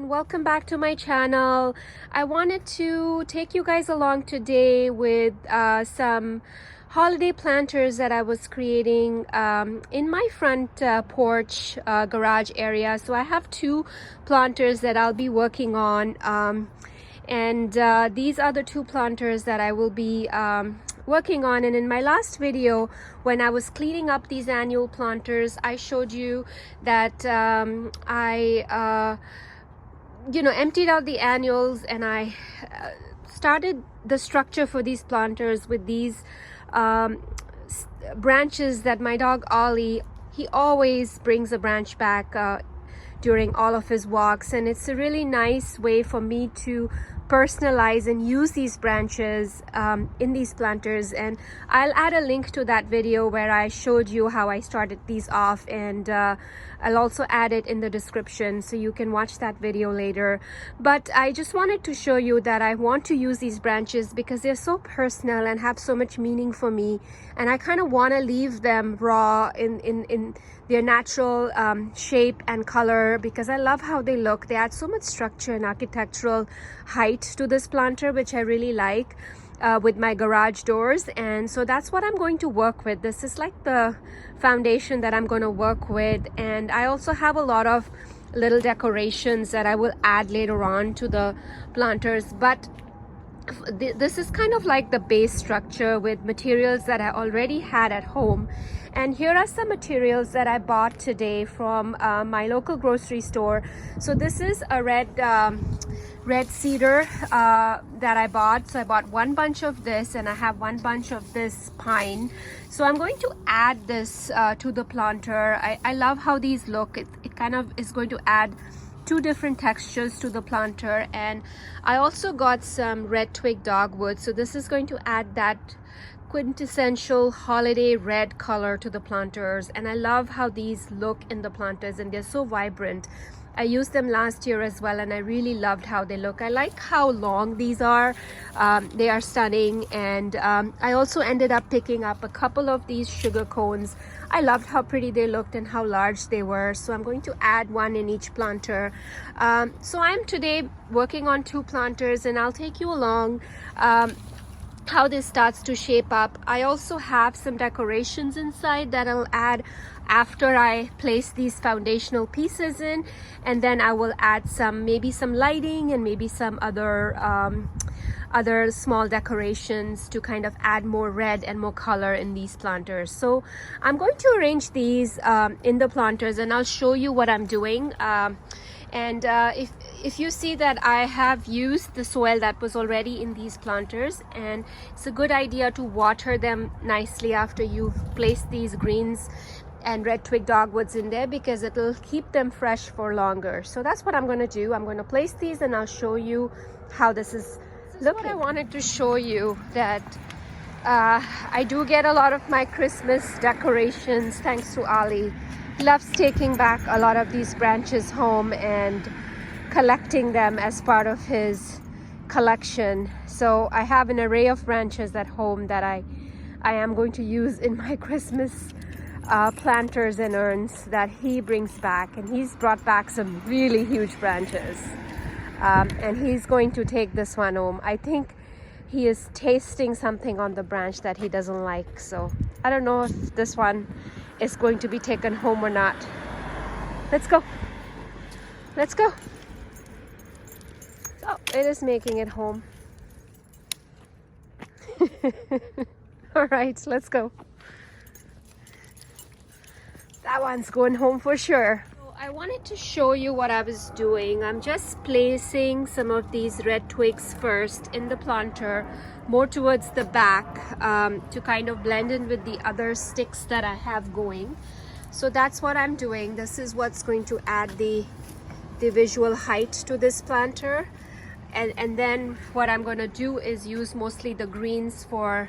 everyone, welcome back to my channel. I wanted to take you guys along today with some holiday planters that I was creating in my front porch garage area. So I have two planters that I'll be working on, and these are the two planters that I will be working on. And in my last video, when I was cleaning up these annual planters, I showed you that I emptied out the annuals, and I started the structure for these planters with these branches that my dog Ollie, he always brings a branch back during all of his walks, and it's a really nice way for me to personalize and use these branches in these planters. And I'll add a link to that video where I showed you how I started these off, and I'll also add it in the description so you can watch that video later. But I just wanted to show you that I want to use these branches because they're so personal and have so much meaning for me, and I kind of want to leave them raw in their natural shape and color because I love how they look. They add so much structure and architectural height to this planter, which I really like with my garage doors. And so that's what I'm going to work with. This is like the foundation that I'm going to work with, and I also have a lot of little decorations that I will add later on to the planters. But this is kind of like the base structure with materials that I already had at home. And here are some materials that I bought today from my local grocery store. So this is a red cedar that I bought. So I bought one bunch of this, and I have one bunch of this pine. So I'm going to add this to the planter. I love how these look. It kind of is going to add two different textures to the planter. And I also got some red twig dogwood. So this is going to add that quintessential holiday red color to the planters. And I love how these look in the planters, and they're so vibrant. I used them last year as well, and I really loved how they look. I like how long these are. They are stunning. And I also ended up picking up a couple of these sugar cones. I loved how pretty they looked and how large they were. So I'm going to add one in each planter. So I'm today working on two planters, and I'll take you along how this starts to shape up. I also have some decorations inside that I'll add after I place these foundational pieces in, and then I will add maybe some lighting and maybe some other small decorations to kind of add more red and more color in these planters. So I'm going to arrange these in the planters, and I'll show you what I'm doing. And if you see that I have used the soil that was already in these planters, and it's a good idea to water them nicely after you've placed these greens and red twig dogwoods in there, because it'll keep them fresh for longer. So that's what I'm going to do. I'm going to place these, and I'll show you how this is looking. What I wanted to show you, that I do get a lot of my Christmas decorations thanks to Ollie. He loves taking back a lot of these branches home and collecting them as part of his collection. So I have an array of branches at home that I am going to use in my Christmas planters and urns that he brings back. And he's brought back some really huge branches, and he's going to take this one home. I think he is tasting something on the branch that he doesn't like, so I don't know if this one is going to be taken home or not. Let's go. Let's go. Oh, it is making it home. All right, let's go. That one's going home for sure. So I wanted to show you what I was doing. I'm just placing some of these red twigs first in the planter, more towards the back, to kind of blend in with the other sticks that I have going. So that's what I'm doing. This is what's going to add the visual height to this planter. And then what I'm going to do is use mostly the greens for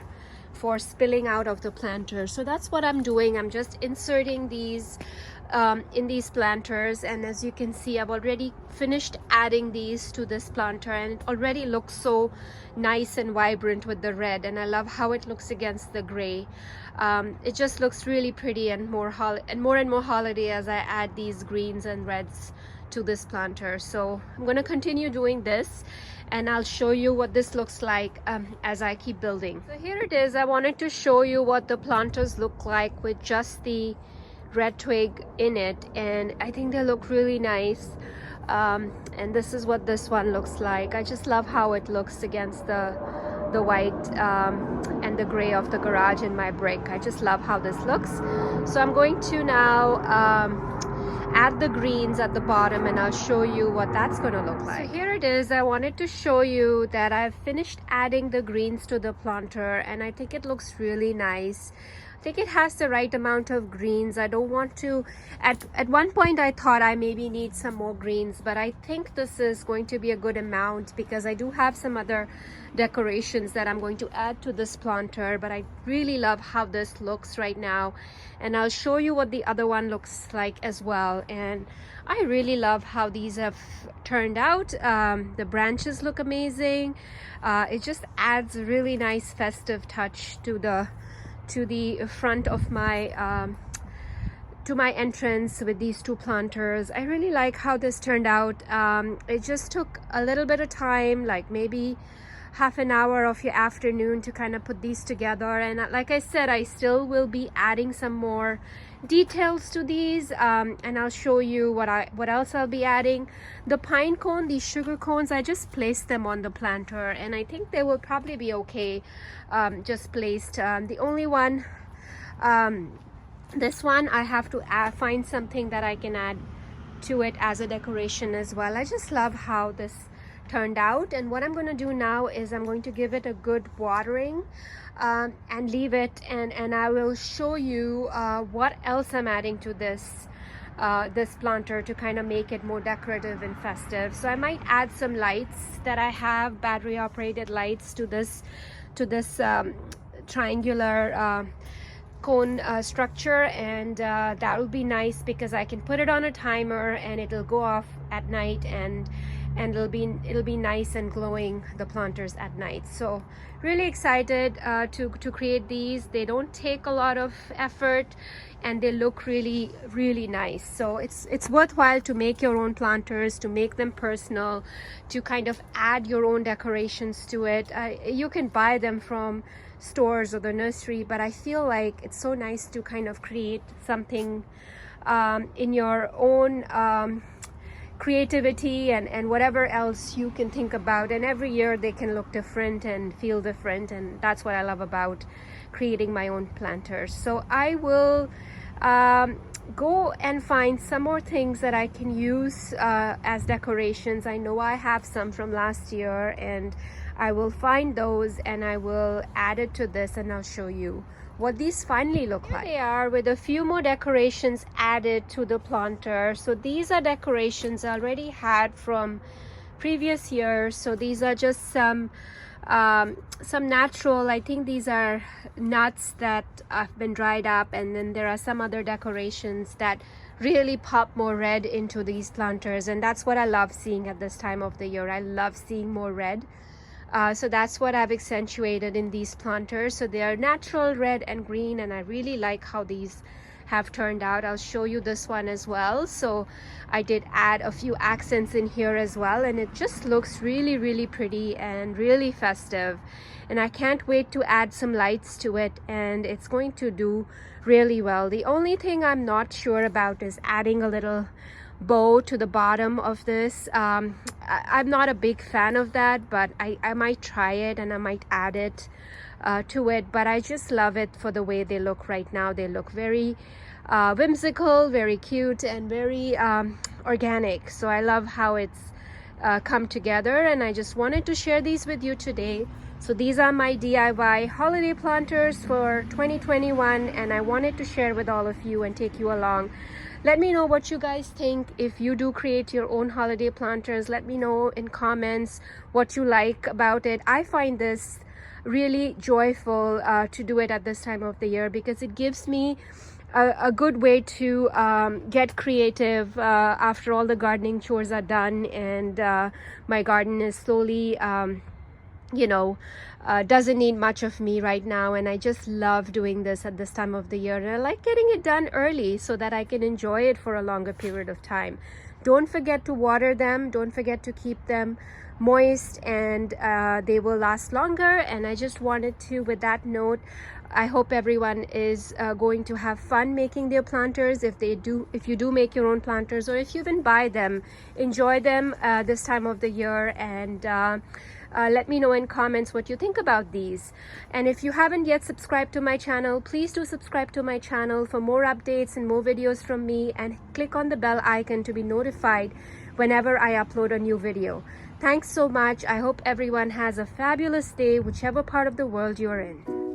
spilling out of the planter. So that's what I'm doing. I'm just inserting these in these planters, and as you can see, I've already finished adding these to this planter, and it already looks so nice and vibrant with the red, and I love how it looks against the gray. It just looks really pretty and more and more holiday as I add these greens and reds to this planter. So I'm going to continue doing this, and I'll show you what this looks like as I keep building. So here it is. I wanted to show you what the planters look like with just the red twig in it, and I think they look really nice. And this is what this one looks like. I just love how it looks against the white and the gray of the garage in my brick. I just love how this looks. So I'm going to now add the greens at the bottom, and I'll show you what that's going to look like. So here it is. I wanted to show you that I've finished adding the greens to the planter, and I think it looks really nice. I think it has the right amount of greens. I don't want to, at one point I thought I maybe need some more greens, but I think this is going to be a good amount because I do have some other decorations that I'm going to add to this planter, but I really love how this looks right now, and I'll show you what the other one looks like as well. And I really love how these have turned out. The branches look amazing. It just adds a really nice festive touch to the front of my to my entrance with these two planters. I really like how this turned out. It just took a little bit of time, like maybe half an hour of your afternoon, to kind of put these together. And like I said, I still will be adding some more details to these, and I'll show you what else I'll be adding. The pine cone, these sugar cones, I just placed them on the planter, and I think they will probably be okay just placed. The only one, this one, I have to find something that I can add to it as a decoration as well. I just love how this turned out, and what I'm going to do now is I'm going to give it a good watering and leave it, and I will show you what else I'm adding to this planter to kind of make it more decorative and festive. So I might add some lights that I have, battery operated lights, to this triangular cone structure, and that will be nice because I can put it on a timer and it'll go off at night, and it'll be nice and glowing, the planters, at night. So really excited to create these. They don't take a lot of effort, and they look really, really nice. So it's worthwhile to make your own planters, to make them personal, to kind of add your own decorations to it. You can buy them from stores or the nursery, but I feel like it's so nice to kind of create something in your own creativity and whatever else you can think about, and every year they can look different and feel different, and that's what I love about creating my own planters. So I will go and find some more things that I can use as decorations. I know I have some from last year, and I will find those and I will add it to this, and I'll show you what these finally look like. Here they are, with a few more decorations added to the planter. So these are decorations I already had from previous years. So these are just some natural, I think these are nuts that have been dried up, and then there are some other decorations that really pop more red into these planters, and that's what I love seeing at this time of the year. I love seeing more red. So that's what I've accentuated in these planters. So they are natural red and green, and I really like how these have turned out. I'll show you this one as well. So I did add a few accents in here as well, and it just looks really, really pretty and really festive, and I can't wait to add some lights to it, and it's going to do really well. The only thing I'm not sure about is adding a little bow to the bottom of this. I'm not a big fan of that, but I might try it, and I might add it to it. But I just love it for the way they look right now. They look very whimsical, very cute, and very organic. So I love how it's come together, and I just wanted to share these with you today. So these are my DIY holiday planters for 2021, and I wanted to share with all of you and take you along. Let me know what you guys think. If you do create your own holiday planters, let me know in comments what you like about it. I find this really joyful to do it at this time of the year, because it gives me a good way to get creative after all the gardening chores are done, and my garden is slowly doesn't need much of me right now, and I just love doing this at this time of the year, and I like getting it done early so that I can enjoy it for a longer period of time. Don't forget to water them. Don't forget to keep them moist, and they will last longer. And I just wanted to, with that note, I hope everyone is going to have fun making their planters. If you do make your own planters, or if you even buy them, enjoy them this time of the year. And let me know in comments what you think about these. And if you haven't yet subscribed to my channel, please do subscribe to my channel for more updates and more videos from me, and click on the bell icon to be notified whenever I upload a new video. Thanks so much. I hope everyone has a fabulous day, whichever part of the world you're in.